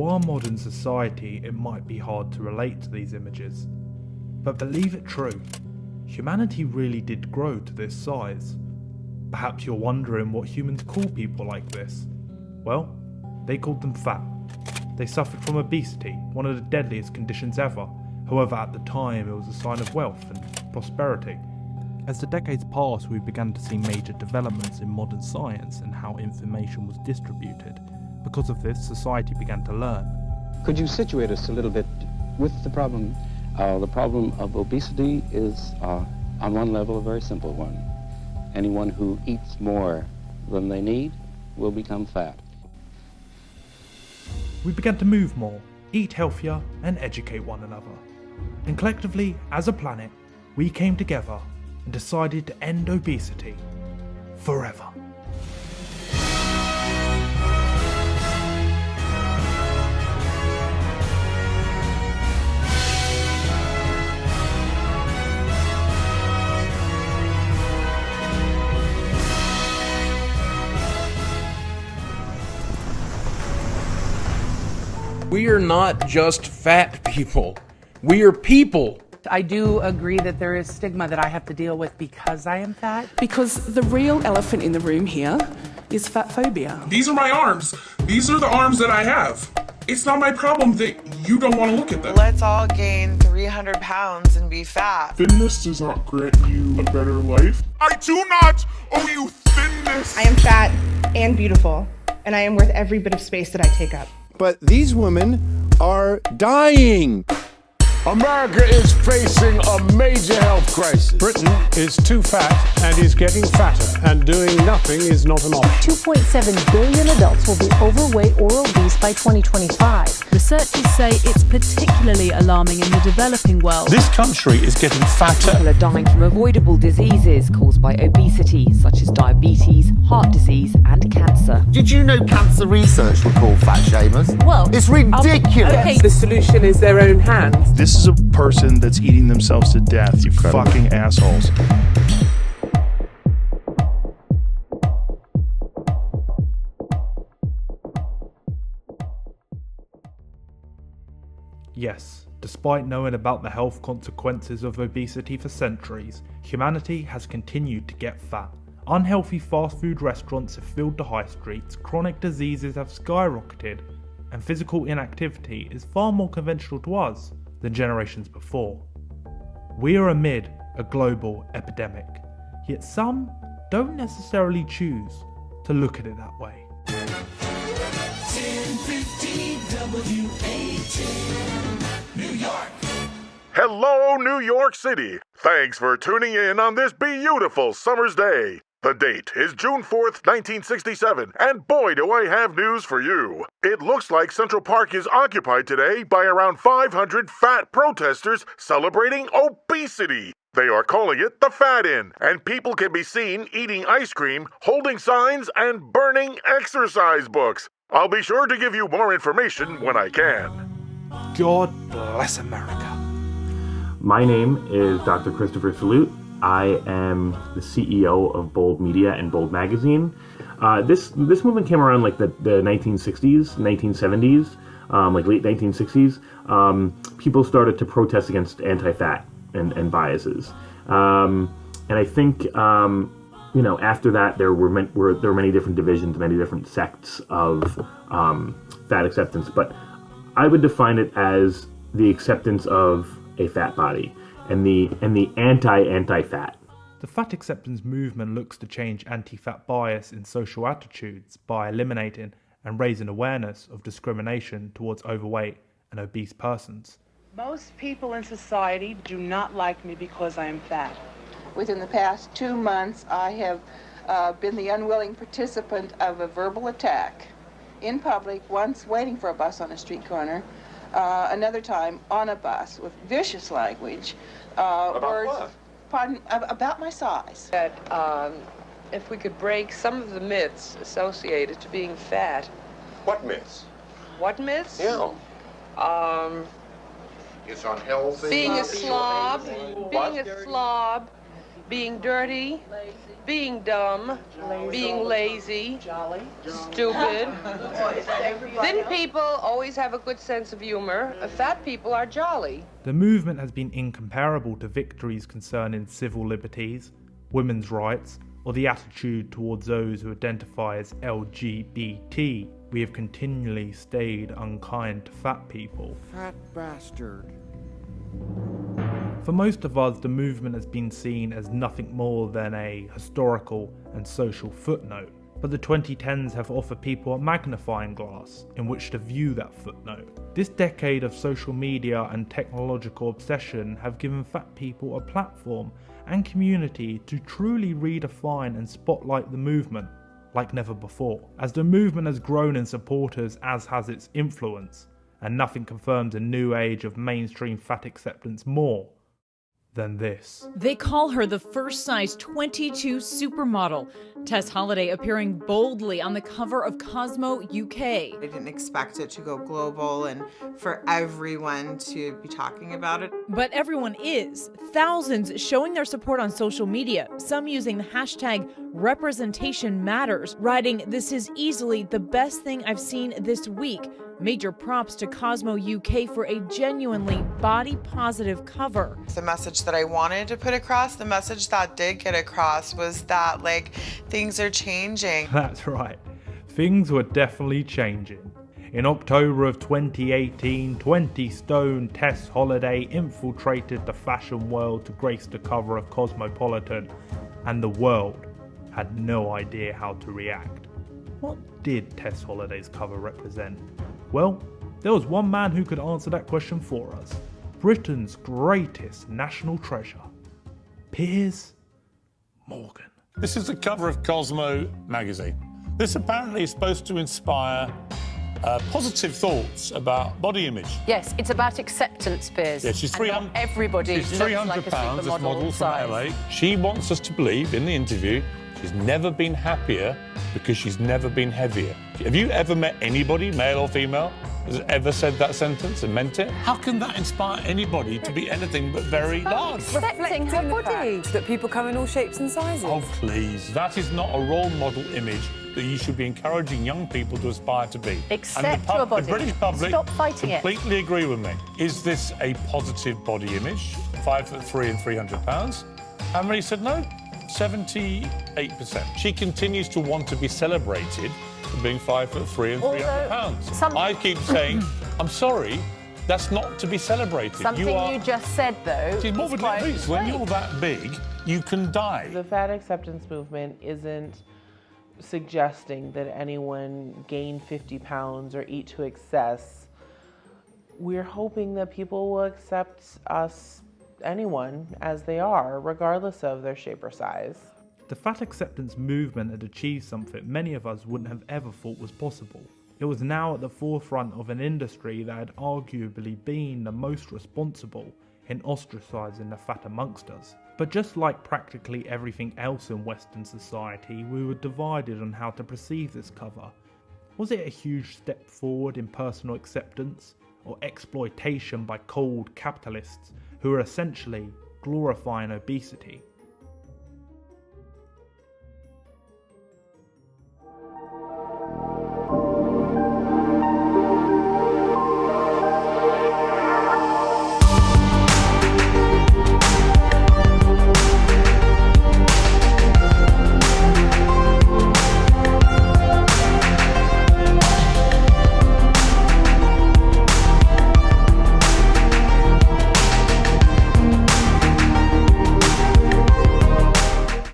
to our modern society, it might be hard to relate to these images. But believe it true, humanity really did grow to this size. Perhaps you're wondering what humans call people like this. Well, they called them fat. They suffered from obesity, one of the deadliest conditions ever. However, at the time it was a sign of wealth and prosperity. As the decades passed, we began to see major developments in modern science and how information was distributed. Because of this, society began to learn. Could you situate us a little bit with the problem? The problem of obesity is, on one level, a very simple one. Anyone who eats more than they need will become fat. We began to move more, eat healthier, and educate one another. And collectively, as a planet, we came together and decided to end obesity forever. We are not just fat people. We are people. I do agree that there is stigma that I have to deal with because I am fat. Because the real elephant in the room here is fat-phobia. These are my arms. These are the arms that I have. It's not my problem that you don't want to look at them. Let's all gain 300 pounds and be fat. Thinness does not grant you a better life. I do not owe you thinness. I am fat and beautiful, and I am worth every bit of space that I take up. But these women are dying. America is facing a major health crisis. Britain is too fat and is getting fatter, and doing nothing is not an option. 2.7 billion adults will be overweight or obese by 2025. Researchers say it's particularly alarming in the developing world. This country is getting fatter. People are dying from avoidable diseases caused by obesity, such as diabetes, heart disease, and cancer. Did you know cancer research were called fat shamers? Well, it's ridiculous. Okay. The solution is their own hands. This is a person that's eating themselves to death, you fucking assholes. Yes, despite knowing about the health consequences of obesity for centuries, humanity has continued to get fat. Unhealthy fast food restaurants have filled the high streets, chronic diseases have skyrocketed, and physical inactivity is far more conventional to us than generations before. We are amid a global epidemic, yet some don't necessarily choose to look at it that way. 1015 WA10, New York. Hello, New York City. Thanks for tuning in on this beautiful summer's day. The date is June 4th, 1967, and boy do I have news for you. It looks like Central Park is occupied today by around 500 fat protesters celebrating obesity. They are calling it the Fat-In, and people can be seen eating ice cream, holding signs, and burning exercise books. I'll be sure to give you more information when I can. God bless America. My name is Dr. Christopher Salute. I am the CEO of Bold Media and Bold Magazine. This movement came around like the 1960s, 1970s, like late 1960s. People started to protest against anti-fat and biases. And I think, after that, there were many different divisions, many different sects of fat acceptance. But I would define it as the acceptance of a fat body. And the anti-fat. The fat acceptance movement looks to change anti-fat bias in social attitudes by eliminating and raising awareness of discrimination towards overweight and obese persons. Most people in society do not like me because I am fat. Within the past 2 months, I have been the unwilling participant of a verbal attack in public, once waiting for a bus on a street corner, another time on a bus with vicious language. About words, what? Pardon, about my size. That if we could break some of the myths associated to being fat. What myths? What myths? Yeah. It's unhealthy. Being a slob. being dirty, being dumb, being lazy, stupid. Thin people always have a good sense of humor. Fat people are jolly. The movement has been incomparable to victories concerning civil liberties, women's rights, or the attitude towards those who identify as LGBT. We have continually stayed unkind to fat people. Fat bastard. For most of us, the movement has been seen as nothing more than a historical and social footnote, but the 2010s have offered people a magnifying glass in which to view that footnote. This decade of social media and technological obsession have given fat people a platform and community to truly redefine and spotlight the movement like never before. As the movement has grown in supporters, as has its influence, and nothing confirms a new age of mainstream fat acceptance more than this. They call her the first size 22 supermodel. Tess Holliday appearing boldly on the cover of Cosmo UK. I didn't expect it to go global and for everyone to be talking about it. But everyone is. Thousands showing their support on social media, some using the hashtag representation matters, writing, "This is easily the best thing I've seen this week." Major props to Cosmo UK for a genuinely body-positive cover. The message that I wanted to put across, the message that did get across was that, like, things are changing. That's right. Things were definitely changing. In October of 2018, 20-stone Tess Holliday infiltrated the fashion world to grace the cover of Cosmopolitan, and the world had no idea how to react. What did Tess Holliday's cover represent? Well, there was one man who could answer that question for us. Britain's greatest national treasure, Piers Morgan. This is the cover of Cosmo magazine. This apparently is supposed to inspire positive thoughts about body image. Yes, it's about acceptance, Piers. Yeah, she's 300. Everybody She's looks £300. like a This supermodel model from size. LA. She wants us to believe in the interview she's never been happier because she's never been heavier. Have you ever met anybody, male or female, has ever said that sentence and meant it? How can that inspire anybody to be anything but very large? Reflecting her body. That people come in all shapes and sizes. Oh, please. That is not a role model image that you should be encouraging young people to aspire to be. Accept your body. The British public Stop fighting it. completely agree with me. Is this a positive body image? 5'3" and £300? How many said no? 78%. She continues to want to be celebrated for being 5'3" and £300. I keep saying, I'm sorry, that's not to be celebrated. Something you just said, though, She's morbidly obese. When you're that big, you can die. The fat acceptance movement isn't suggesting that anyone gain 50 pounds or eat to excess. We're hoping that people will accept us, anyone, as they are, regardless of their shape or size. The fat acceptance movement had achieved something many of us wouldn't have ever thought was possible. It was now at the forefront of an industry that had arguably been the most responsible in ostracising the fat amongst us. But just like practically everything else in Western society, we were divided on how to perceive this cover. Was it a huge step forward in personal acceptance, or exploitation by cold capitalists who are essentially glorifying obesity?